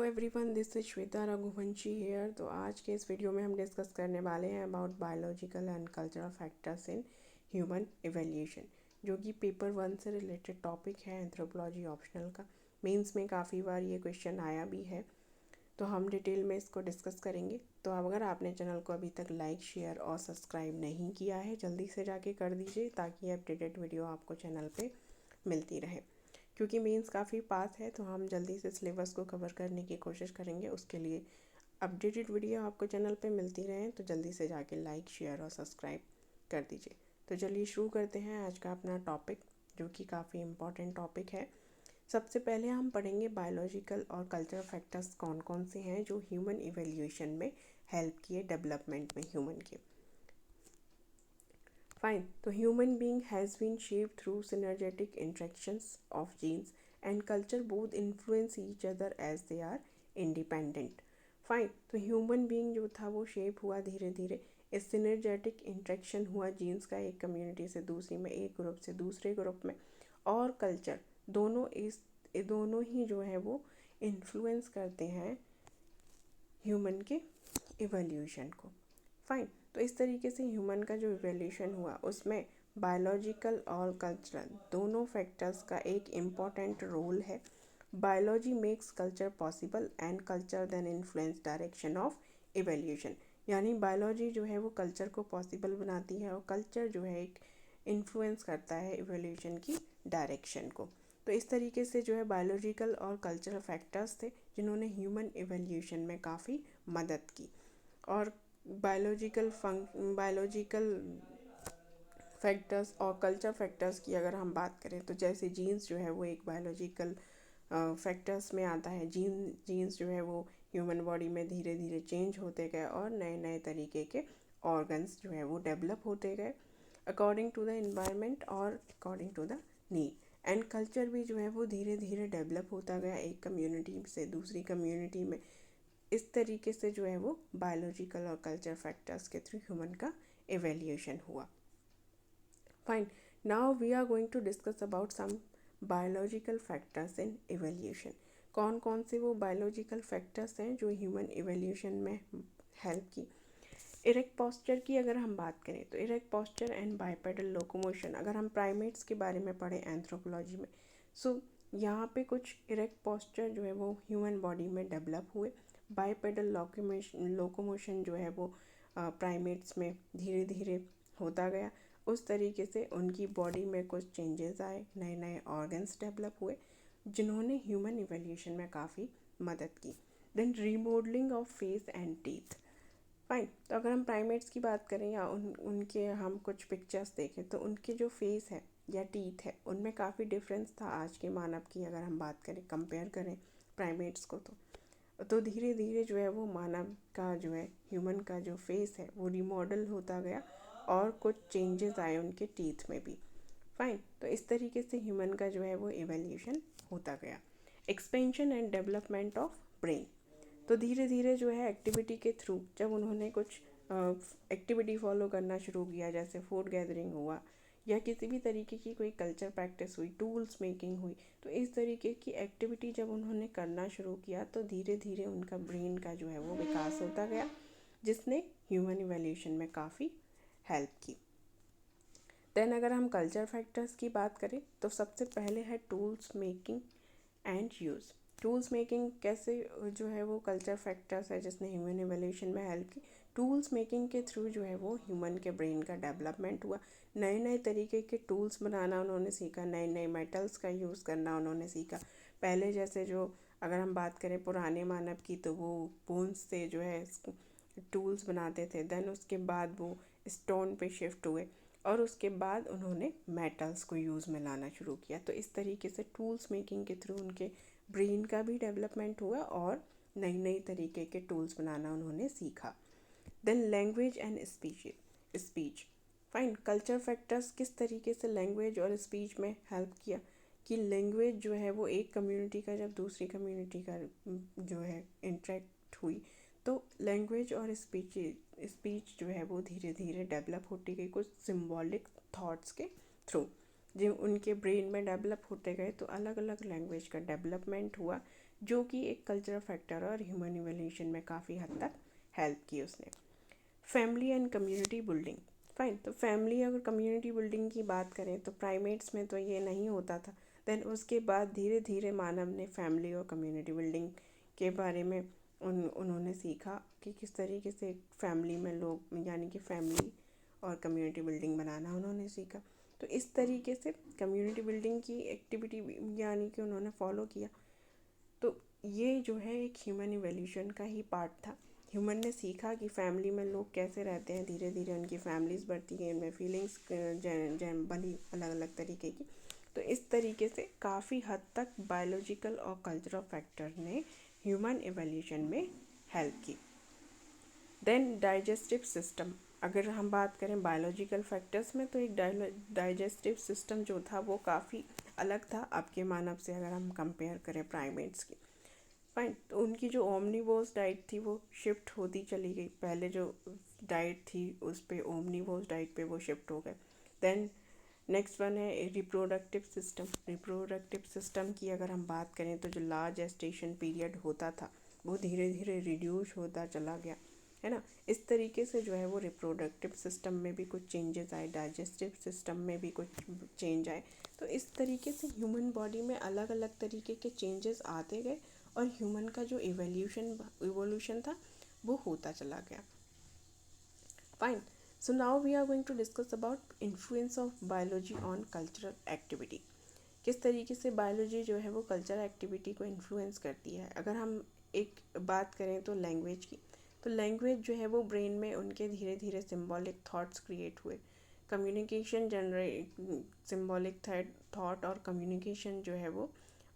Everyone, this is Shweta Raghuvanshi here. तो आज के इस वीडियो में हम डिस्कस करने वाले हैं about biological and cultural factors in human evolution, जो कि पेपर 1 से रिलेटेड टॉपिक है एंथ्रोपोलॉजी ऑप्शनल का। मेंस में काफ़ी बार ये क्वेश्चन आया भी है, तो हम डिटेल में इसको डिस्कस करेंगे। तो अगर आपने चैनल को अभी तक लाइक, शेयर और सब्सक्राइब नहीं किया है, जल्दी से जाके कर दीजिए ताकि अपडेटेड वीडियो आपको चैनल पे मिलती रहे। क्योंकि मेंस काफ़ी पास है तो हम जल्दी से सिलेबस को कवर करने की कोशिश करेंगे। उसके लिए अपडेटेड वीडियो आपको चैनल पे मिलती रहे तो जल्दी से जाके लाइक, शेयर और सब्सक्राइब कर दीजिए। तो चलिए शुरू करते हैं आज का अपना टॉपिक, जो कि काफ़ी इम्पॉर्टेंट टॉपिक है। सबसे पहले हम पढ़ेंगे बायोलॉजिकल और कल्चरल फैक्टर्स कौन कौन से हैं जो ह्यूमन इवोल्यूशन में हेल्प किए, डेवलपमेंट में ह्यूमन के। Fine. The human being has been shaped through synergetic interactions of genes and culture both influence each other as they are independent. Fine. तो ह्यूमन बीइंग जो था वो शेप हुआ धीरे धीरे, इस सिनर्जेटिक इंट्रैक्शन हुआ जीन्स का, एक कम्युनिटी से दूसरी में, एक ग्रुप से दूसरे ग्रुप में, और कल्चर दोनों ही जो है वो इन्फ्लुएंस करते हैं ह्यूमन के इवोल्यूशन को। फाइन। तो इस तरीके से ह्यूमन का जो इवोल्यूशन हुआ उसमें बायोलॉजिकल और कल्चरल दोनों फैक्टर्स का एक इम्पॉर्टेंट रोल है। Biology makes culture possible and culture then influence direction of evolution. यानी बायोलॉजी जो है वो कल्चर को पॉसिबल बनाती है और कल्चर जो है एक इन्फ्लुएंस करता है इवोल्यूशन की डायरेक्शन को। तो इस तरीके से जो है बायोलॉजिकल और कल्चरल फैक्टर्स थे जिन्होंने ह्यूमन इवोल्यूशन में काफ़ी मदद की। और बायोलॉजिकल फैक्टर्स और कल्चर फैक्टर्स की अगर हम बात करें तो जैसे जीन्स जो है वो एक बायोलॉजिकल फैक्टर्स में आता है। जीन्स जो है वो ह्यूमन बॉडी में धीरे धीरे चेंज होते गए और नए नए तरीके के ऑर्गन्स जो है वो डेवलप होते गए अकॉर्डिंग टू द इन्वायरमेंट और according to the need. And culture भी जो है वो धीरे धीरे डेवलप होता गया एक कम्युनिटी से दूसरी कम्युनिटी में। इस तरीके से जो है वो बायोलॉजिकल और कल्चर फैक्टर्स के थ्रू ह्यूमन का इवोल्यूशन हुआ। Fine. Now we are going to discuss about some biological factors in evolution. कौन कौन से वो बायोलॉजिकल फैक्टर्स हैं जो ह्यूमन इवोल्यूशन में हेल्प की। इरेक्ट पोस्चर की अगर हम बात करें तो erect posture and bipedal locomotion, अगर हम प्राइमेट्स के बारे में पढ़ें एंथ्रोपोलॉजी में, सो यहाँ पे कुछ इरेक्ट पोस्चर जो है वो ह्यूमन बॉडी में डेवलप हुए। बाइपेडल लोकोमोशन जो है वो प्राइमेट्स में धीरे धीरे होता गया। उस तरीके से उनकी बॉडी में कुछ चेंजेस आए, नए नए ऑर्गन्स डेवलप हुए जिन्होंने ह्यूमन इवोल्यूशन में काफ़ी मदद की। Then remodelling of face and teeth. Fine. तो अगर हम प्राइमेट्स की बात करें या उनके हम कुछ पिक्चर्स देखें तो उनके जो फेस है या टीथ है उनमें काफ़ी डिफरेंस था आज के मानव की अगर हम बात करें, कंपेयर करें प्राइमेट्स को। तो धीरे धीरे जो है वो मानव का जो है, ह्यूमन का जो फेस है वो रिमॉडल होता गया और कुछ चेंजेस आए उनके टीथ में भी। फाइन। तो इस तरीके से ह्यूमन का जो है वो इवोल्यूशन होता गया। Expansion and development of brain. तो धीरे धीरे जो है एक्टिविटी के थ्रू जब उन्होंने कुछ एक्टिविटी फॉलो करना शुरू किया, जैसे फूड गैदरिंग हुआ या किसी भी तरीके की कोई कल्चर प्रैक्टिस हुई, टूल्स मेकिंग हुई, तो इस तरीके की एक्टिविटी जब उन्होंने करना शुरू किया तो धीरे धीरे उनका ब्रेन का जो है वो विकास होता गया, जिसने ह्यूमन इवोल्यूशन में काफ़ी हेल्प की। देन अगर हम कल्चर फैक्टर्स की बात करें तो सबसे पहले है tools making and use. Tools making कैसे जो है वो कल्चर फैक्टर्स है जिसने ह्यूमन इवोल्यूशन में हेल्प की। टूल्स मेकिंग के थ्रू जो है वो ह्यूमन के ब्रेन का डेवलपमेंट हुआ। नए नए तरीके के टूल्स बनाना उन्होंने सीखा, नए नए मेटल्स का यूज़ करना उन्होंने सीखा। पहले जैसे जो अगर हम बात करें पुराने मानव की तो वो बोन्स से जो है टूल्स बनाते थे। देन उसके बाद वो स्टोन पे शिफ्ट हुए और उसके बाद उन्होंने मेटल्स को यूज़ में लाना शुरू किया। तो इस तरीके से टूल्स मेकिंग के थ्रू उनके ब्रेन का भी डेवलपमेंट हुआ और नई नई तरीके के टूल्स बनाना उन्होंने सीखा। Then language and speech. Fine. Culture factors किस तरीके से लैंग्वेज और स्पीच में हेल्प किया कि लैंग्वेज जो है वो एक कम्युनिटी का जब दूसरी कम्युनिटी का जो है इंटरेक्ट हुई तो लैंग्वेज और स्पीच जो है वो धीरे धीरे डेवलप होती गई कुछ सिम्बॉलिक थॉट्स के थ्रू। जब उनके ब्रेन में डेवलप होते गए तो अलग अलग लैंग्वेज का डेवलपमेंट हुआ जो कि एक कल्चरल फैक्टर और ह्यूमन इवोल्यूशन में काफ़ी हद तक हेल्प की उसने। Family and community building. Fine, तो फैमिली और कम्युनिटी बिल्डिंग की बात करें तो प्राइमेट्स में तो ये नहीं होता था। देन उसके बाद धीरे धीरे मानव ने फैमिली और कम्युनिटी बिल्डिंग के बारे में उन्होंने सीखा कि किस तरीके से फैमिली में लोग, यानी कि फैमिली और कम्युनिटी बिल्डिंग बनाना उन्होंने सीखा। तो इस तरीके से कम्युनिटी बिल्डिंग की एक्टिविटी यानी कि उन्होंने फॉलो किया। तो ये जो है एक ह्यूमन इवोल्यूशन का ही पार्ट था। ह्यूमन ने सीखा कि फैमिली में लोग कैसे रहते हैं, धीरे धीरे उनकी फैमिलीज बढ़ती गई, उनमें फीलिंग्स बनी अलग अलग तरीके की। तो इस तरीके से काफ़ी हद तक बायोलॉजिकल और कल्चरल फैक्टर ने ह्यूमन इवोल्यूशन में हेल्प की। देन डाइजेस्टिव सिस्टम, अगर हम बात करें बायोलॉजिकल फैक्टर्स में, तो एक डाइजेस्टिव सिस्टम जो था वो काफ़ी अलग था आपके मानव से, अगर हम कंपेयर करें प्राइमेट्स की। फाइन, तो उनकी जो ओमनिवोर्स डाइट थी वो शिफ्ट होती चली गई। पहले जो डाइट थी उस पे ओमनिवोर्स डाइट पे वो शिफ्ट हो गए। देन नेक्स्ट वन है रिप्रोडक्टिव सिस्टम। रिप्रोडक्टिव सिस्टम की अगर हम बात करें तो जो लार्ज जेस्टेशन पीरियड होता था वो धीरे धीरे रिड्यूस होता चला गया, है ना। इस तरीके से जो है वो रिप्रोडक्टिव सिस्टम में भी कुछ चेंजेस आए, डाइजेस्टिव सिस्टम में भी कुछ चेंज आए। तो इस तरीके से ह्यूमन बॉडी में अलग अलग तरीके के चेंजेस आते गए और ह्यूमन का जो इवोल्यूशन था वो होता चला गया। Fine, so now we are going to discuss about influence of biology on cultural activity। किस तरीके से बायोलॉजी जो है वो कल्चरल एक्टिविटी को इन्फ्लुएंस करती है। अगर हम एक बात करें तो लैंग्वेज की, तो लैंग्वेज जो है वो ब्रेन में उनके धीरे धीरे सिंबॉलिक थॉट्स क्रिएट हुए। कम्युनिकेशन सिंबॉलिक थॉट और कम्युनिकेशन जो है वो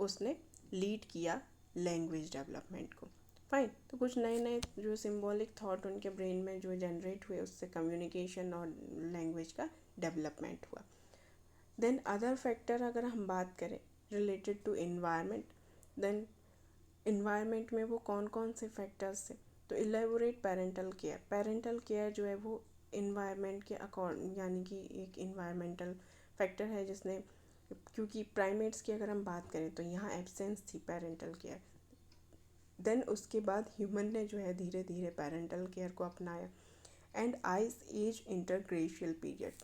उसने लीड किया लैंग्वेज डेवलपमेंट को। फाइन, तो कुछ नए नए जो सिंबॉलिक थॉट उनके ब्रेन में जो जनरेट हुए उससे कम्युनिकेशन और लैंग्वेज का डेवलपमेंट हुआ। देन अदर फैक्टर अगर हम बात करें related to environment, then environment में वो कौन कौन से फैक्टर्स थे। तो इलेबोरेट पेरेंटल केयर जो है वो इन्वायरमेंट के अकॉर्डिंग, यानी कि एक इन्वायरमेंटल फैक्टर है जिसने, क्योंकि प्राइमेट्स की अगर हम बात करें तो यहाँ एब्सेंस थी पेरेंटल केयर। देन उसके बाद ह्यूमन ने जो है धीरे धीरे पेरेंटल केयर को अपनाया। And ice age interglacial period.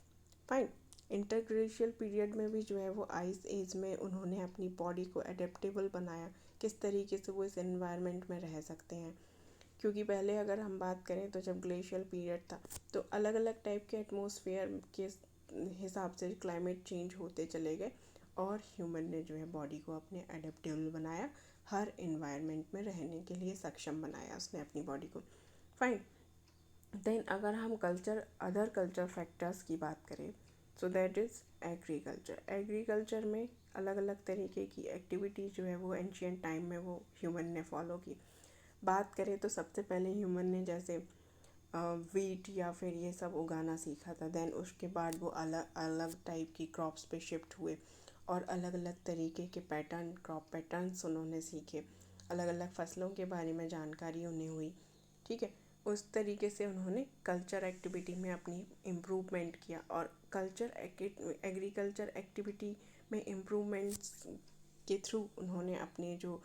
Fine, interglacial period में भी जो है वो आइस एज में उन्होंने अपनी बॉडी को एडेप्टेबल बनाया, किस तरीके से वो इस एनवायरनमेंट में रह सकते हैं। क्योंकि पहले अगर हम बात करें तो जब ग्लेशियल पीरियड था तो अलग अलग टाइप के एटमॉस्फेयर के हिसाब से क्लाइमेट चेंज होते चले गए और ह्यूमन ने जो है बॉडी को अपने एडेप्टेबल बनाया, हर इन्वायरमेंट में रहने के लिए सक्षम बनाया उसने अपनी बॉडी को। फाइन, देन अगर हम अदर कल्चर फैक्टर्स की बात करें सो दैट इज़ एग्रीकल्चर में अलग अलग तरीके की एक्टिविटी जो है वो एंशियंट टाइम में वो ह्यूमन ने फॉलो की। बात करें तो सबसे पहले ह्यूमन ने जैसे वीट या फिर ये सब उगाना सीखा था। देन उसके बाद वो अलग अलग टाइप की क्रॉप्स पे शिफ्ट हुए और अलग अलग तरीके के क्रॉप पैटर्न्स उन्होंने सीखे, अलग अलग फसलों के बारे में जानकारी उन्हें हुई। ठीक है, उस तरीके से उन्होंने कल्चर एक्टिविटी में अपनी इम्प्रूवमेंट किया और एग्रीकल्चर एक्टिविटी में इम्प्रूवमेंट्स के थ्रू उन्होंने अपने जो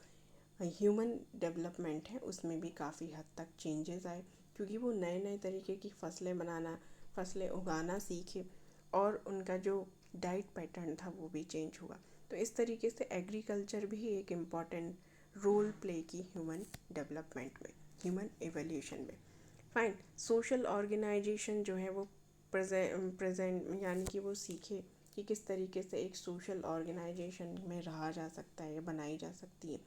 ह्यूमन डेवलपमेंट है उसमें भी काफ़ी हद तक चेंजेस आए, क्योंकि वो नए नए तरीके की फसलें उगाना सीखे और उनका जो डाइट पैटर्न था वो भी चेंज हुआ। तो इस तरीके से एग्रीकल्चर भी एक इम्पॉर्टेंट रोल प्ले की ह्यूमन डेवलपमेंट में, ह्यूमन एवोल्यूशन में। फाइन, सोशल ऑर्गेनाइजेशन जो है वो प्रेजेंट यानी कि वो सीखे कि किस तरीके से एक सोशल ऑर्गेनाइजेशन में रहा जा सकता है या बनाई जा सकती है।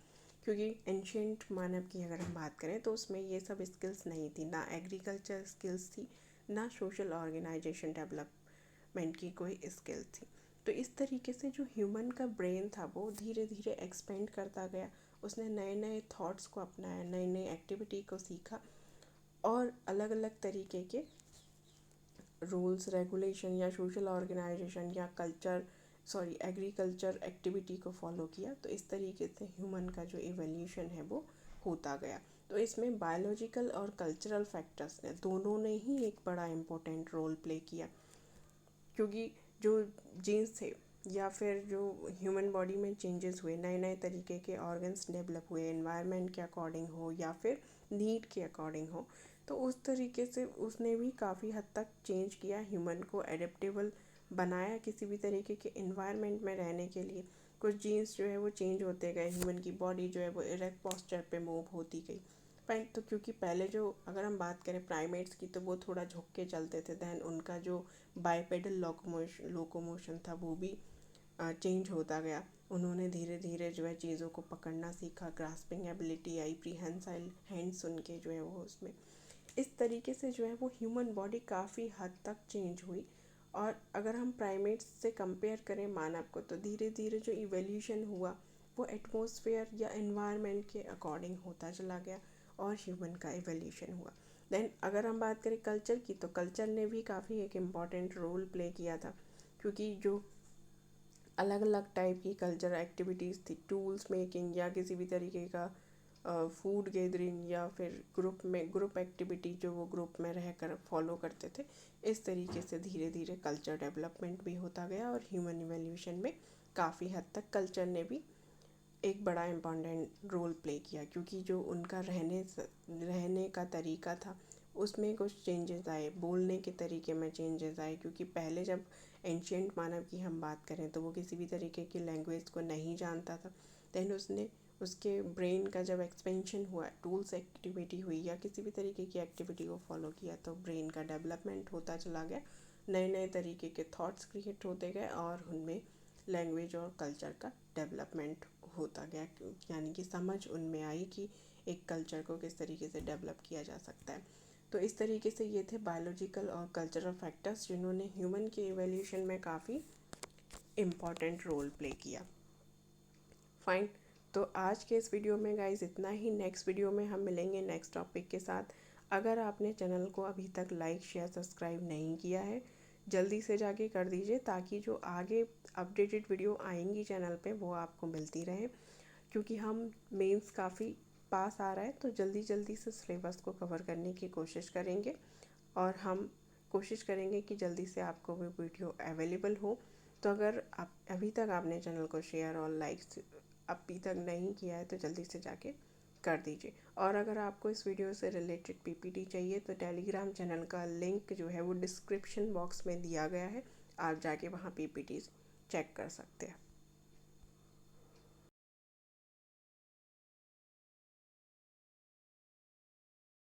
क्योंकि एंशियंट मानव की अगर हम बात करें तो उसमें ये सब स्किल्स नहीं थी, ना एग्रीकल्चर स्किल्स थी, ना सोशल ऑर्गेनाइजेशन डेवलपमेंट की कोई स्किल थी। तो इस तरीके से जो ह्यूमन का ब्रेन था वो धीरे धीरे एक्सपेंड करता गया, उसने नए नए थॉट्स को अपनाया, नई नई एक्टिविटी को सीखा और अलग अलग तरीके के रूल्स रेगुलेशन या सोशल ऑर्गेनाइजेशन या एग्रीकल्चर एक्टिविटी को फॉलो किया। तो इस तरीके से ह्यूमन का जो इवोल्यूशन है वो होता गया। तो इसमें बायोलॉजिकल और कल्चरल फैक्टर्स ने दोनों ने ही एक बड़ा इम्पोर्टेंट रोल प्ले किया, क्योंकि जो जीन्स थे या फिर जो ह्यूमन बॉडी में चेंजेस हुए, नए नए तरीके के ऑर्गन्स डेवलप हुए एनवायरनमेंट के अकॉर्डिंग हो या फिर नीड के अकॉर्डिंग हो, तो उस तरीके से उसने भी काफ़ी हद तक चेंज किया, ह्यूमन को एडेप्टेबल बनाया किसी भी तरीके के इन्वायरमेंट में रहने के लिए। कुछ जीन्स जो है वो चेंज होते गए, ह्यूमन की बॉडी जो है वो इरेक्ट पोस्चर पे मूव होती गई। पर तो क्योंकि पहले जो अगर हम बात करें प्राइमेट्स की, तो वो थोड़ा झुक के चलते थे, दैन उनका जो बाइपेडल लोकोमोशन था वो भी चेंज होता गया। उन्होंने धीरे धीरे जो है चीज़ों को पकड़ना सीखा, ग्रास्पिंग एबिलिटी आई, प्रीहेंसाइल हैंड्स उनके जो है वो उसमें, इस तरीके से जो है वो ह्यूमन बॉडी काफ़ी हद तक चेंज हुई। और अगर हम प्राइमेट्स से कंपेयर करें मानव को, तो धीरे धीरे जो इवोल्यूशन हुआ वो एटमॉस्फेयर या एनवायरनमेंट के अकॉर्डिंग होता चला गया और ह्यूमन का इवोल्यूशन हुआ। देन अगर हम बात करें कल्चर की, तो कल्चर ने भी काफ़ी एक इम्पॉर्टेंट रोल प्ले किया था, क्योंकि जो अलग अलग टाइप की कल्चरल एक्टिविटीज़ थी, टूल्स मेकिंग या किसी भी तरीके का फूड गैदरिंग या फिर ग्रुप एक्टिविटी जो वो ग्रुप में रहकर फॉलो करते थे, इस तरीके से धीरे धीरे कल्चर डेवलपमेंट भी होता गया और ह्यूमन इवोल्यूशन में काफ़ी हद तक कल्चर ने भी एक बड़ा इम्पॉर्टेंट रोल प्ले किया, क्योंकि जो उनका रहने का तरीका था उसमें कुछ चेंजेस आए, बोलने के तरीके में चेंजेस आए, क्योंकि पहले जब एंशियंट मानव की हम बात करें तो वो किसी भी तरीके की लैंग्वेज को नहीं जानता था। देन उसने उसके ब्रेन का जब एक्सपेंशन हुआ, टूल्स एक्टिविटी हुई या किसी भी तरीके की एक्टिविटी को फॉलो किया, तो ब्रेन का डेवलपमेंट होता चला गया, नए नए तरीके के थॉट्स क्रिएट होते गए और उनमें लैंग्वेज और कल्चर का डेवलपमेंट होता गया, यानी कि समझ उनमें आई कि एक कल्चर को किस तरीके से डेवलप किया जा सकता है। तो इस तरीके से ये थे बायोलॉजिकल और कल्चरल फैक्टर्स जिन्होंने ह्यूमन के इवोल्यूशन में काफ़ी इम्पॉर्टेंट रोल प्ले किया। फाइन, तो आज के इस वीडियो में गाइज इतना ही। नेक्स्ट वीडियो में हम मिलेंगे नेक्स्ट टॉपिक के साथ। अगर आपने चैनल को अभी तक लाइक शेयर सब्सक्राइब नहीं किया है, जल्दी से जाके कर दीजिए, ताकि जो आगे अपडेटेड वीडियो आएंगी चैनल पे वो आपको मिलती रहे, क्योंकि हम मेंस काफ़ी पास आ रहा है, तो जल्दी जल्दी से सिलेबस को कवर करने की कोशिश करेंगे और हम कोशिश करेंगे कि जल्दी से आपको वो वीडियो अवेलेबल हो। तो अगर आप अभी तक आपने चैनल को शेयर और लाइक अभी तक नहीं किया है तो जल्दी से जाके कर दीजिए। और अगर आपको इस वीडियो से रिलेटेड पीपीटी चाहिए तो टेलीग्राम चैनल का लिंक जो है वो डिस्क्रिप्शन बॉक्स में दिया गया है, आप जाके वहाँ पीपीटी चेक कर सकते हैं।